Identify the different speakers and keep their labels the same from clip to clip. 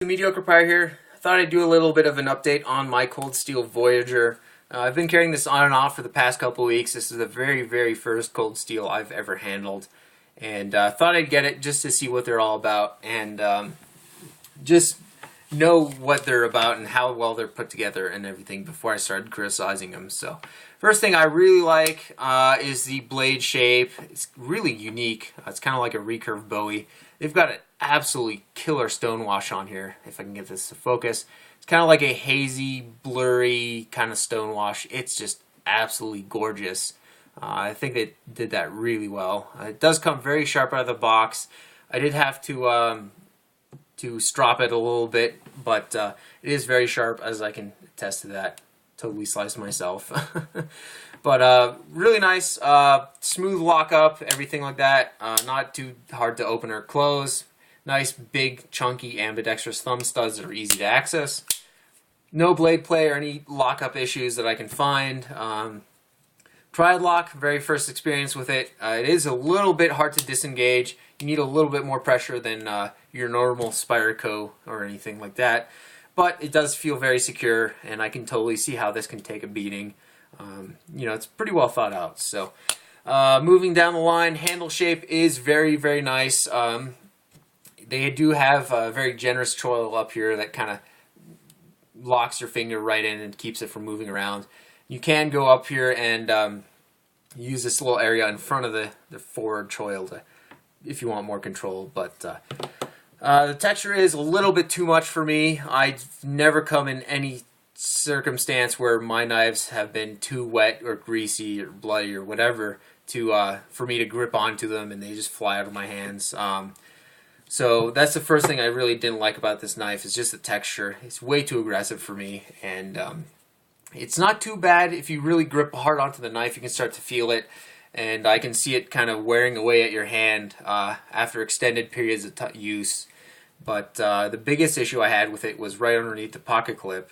Speaker 1: Mediocre Pyre here. I thought I'd do a little bit of an update on my cold steel Voyager. I've been carrying this on and off for the past couple weeks. This is the very first cold steel I've ever handled, and thought I'd get it just to see what they're all about and just know what they're about and how well they're put together and everything before I started criticizing them. So first thing I really like is the blade shape. It's really unique. It's kind of like a recurve Bowie. They've got an absolutely killer stonewash on here, if I can get this to focus. It's kind of like a hazy, blurry kind of stonewash. It's just absolutely gorgeous. I think they did that really well. It does come very sharp out of the box. I did have to strop it a little bit, but it is very sharp, as I can attest to that. Totally sliced myself. But really nice, smooth lockup, everything like that. Not too hard to open or close. Nice, big, chunky, ambidextrous thumb studs that are easy to access. No blade play or any lockup issues that I can find. Triad lock, very first experience with it. It is a little bit hard to disengage. You need a little bit more pressure than your normal Spyderco or anything like that. But it does feel very secure, and I can totally see how this can take a beating. You know, it's pretty well thought out. So, moving down the line, handle shape is very nice. They do have a very generous choil up here that kind of locks your finger right in and keeps it from moving around. You can go up here and use this little area in front of the forward choil if you want more control. But the texture is a little bit too much for me. I've never come in any circumstance where my knives have been too wet or greasy or bloody or whatever for me to grip onto them, and they just fly out of my hands. So that's the first thing I really didn't like about this knife, is just the texture. It's way too aggressive for me, and it's not too bad. If you really grip hard onto the knife, you can start to feel it, and I can see it kind of wearing away at your hand after extended periods of use. But the biggest issue I had with it was right underneath the pocket clip.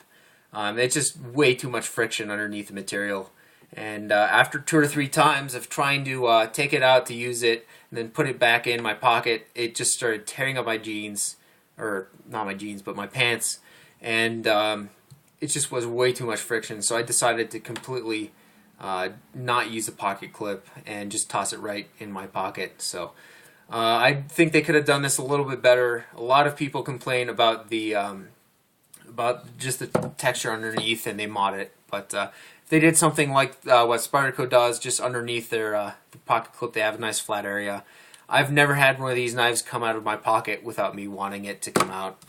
Speaker 1: It's just way too much friction underneath the material. And after 2 or 3 times of trying to take it out to use it and then put it back in my pocket, it just started tearing up my jeans, or not my jeans, but my pants. And it just was way too much friction. So I decided to completely not use a pocket clip and just toss it right in my pocket. So I think they could have done this a little bit better. A lot of people complain about just the texture underneath, and they mod it. But if they did something like what Spyderco does, just underneath their the pocket clip, they have a nice flat area. I've never had one of these knives come out of my pocket without me wanting it to come out.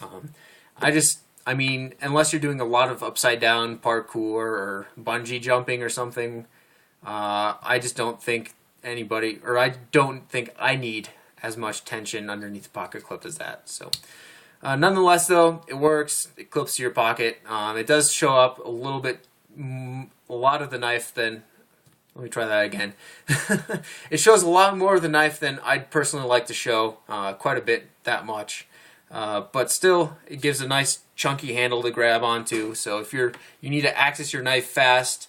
Speaker 1: I mean, unless you're doing a lot of upside down parkour or bungee jumping or something, I just don't think anybody, or I don't think I need as much tension underneath the pocket clip as that. So nonetheless, though, it works. It clips to your pocket. It does show up a little bit, a lot of the knife than, let me try that again. It shows a lot more of the knife than I'd personally like to show, quite a bit, that much. But still, it gives a nice chunky handle to grab onto. So if you need to access your knife fast,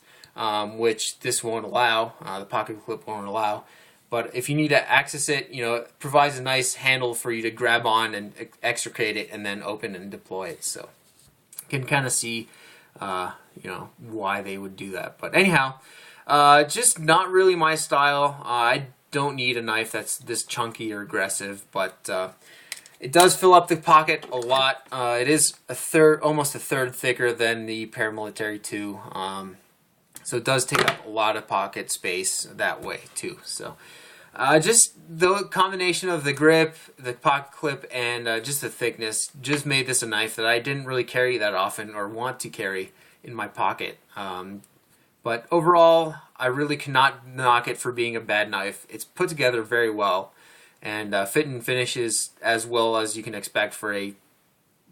Speaker 1: which this won't allow, the pocket clip won't allow. But if you need to access it, you know, it provides a nice handle for you to grab on and extricate it and then open and deploy it. So you can kind of see, you know, why they would do that. But anyhow, just not really my style. I don't need a knife that's this chunky or aggressive, but it does fill up the pocket a lot. It is almost a third thicker than the Paramilitary 2. So it does take up a lot of pocket space that way too. So just the combination of the grip, the pocket clip, and just the thickness just made this a knife that I didn't really carry that often or want to carry in my pocket. But overall, I really cannot knock it for being a bad knife. It's put together very well, and fit and finishes as well as you can expect for a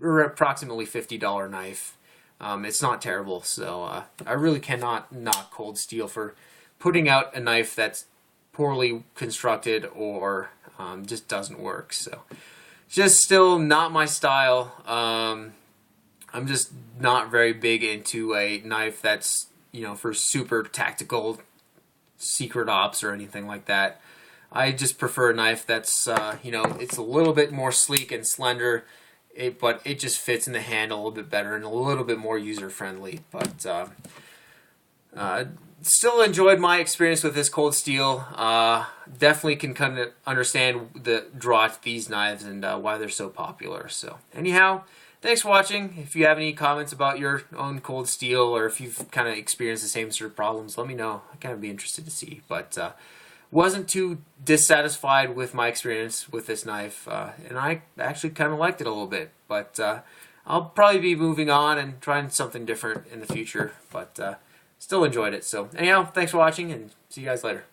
Speaker 1: approximately $50 knife. It's not terrible, so I really cannot knock Cold Steel for putting out a knife that's poorly constructed or just doesn't work. So, just still not my style. I'm just not very big into a knife that's, you know, for super tactical secret ops or anything like that. I just prefer a knife that's, you know, it's a little bit more sleek and slender. but it just fits in the hand a little bit better and a little bit more user friendly. But still enjoyed my experience with this cold steel. Definitely can kind of understand the draw to these knives and why they're so popular. So anyhow, thanks for watching. If you have any comments about your own cold steel, or if you've kind of experienced the same sort of problems, let me know. I kind of be interested to see. But wasn't too dissatisfied with my experience with this knife, and I actually kind of liked it a little bit. But I'll probably be moving on and trying something different in the future. But still enjoyed it. So anyhow, thanks for watching, and see you guys later.